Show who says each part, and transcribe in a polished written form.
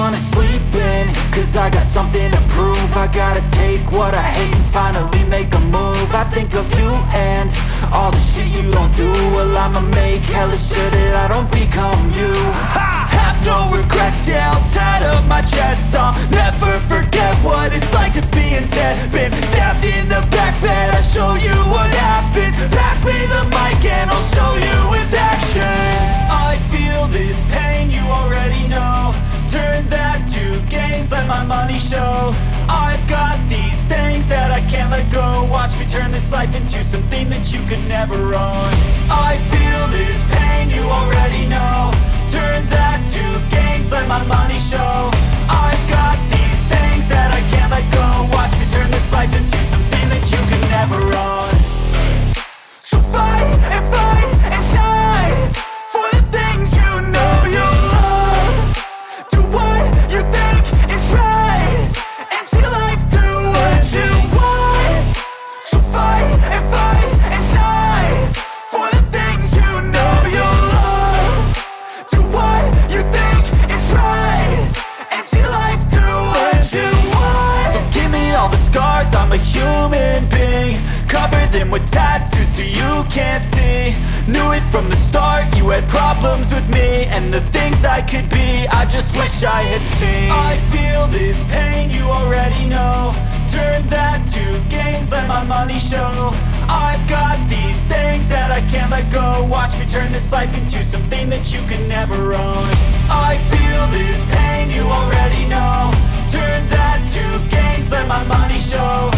Speaker 1: wanna sleep in, cause I got something to prove. I gotta take what I hate and finally make a move. I think of you and all the shit you don't do. Well, I'ma make hella sure that I don't become you. I have no regrets, yeah, I'll tie up my chest. I'll never forget what it's like to be in debt. Been stabbed in the back bed, I'll show you what happens. Pass me the mic and I'll show you with action. I feel this pain, you already know. Turn that to gains, let my money show. I've got these things that I can't let go. Watch me turn this life into something that you could never own. I feel this pain, you already know. Turn that to gains, let my money show. I've got these things that I can't let go. Watch me turn this life into something that you could never own. So fight and die for the things you know you love. Do what you think is right and see life do what you want. So fight and die for the things you know you love. Do what you think is right and see life do what you want. So give me all the scars, I'm a human being. Cover them with tattoos so you can't see. Knew it from the start, you had problems with me and the things I could be, I just wish I had seen. I feel this pain, you already know. Turn that to gains, let my money show. I've got these things that I can't let go. Watch me turn this life into something that you could never own. I feel this pain, you already know. Turn that to gains, let my money show.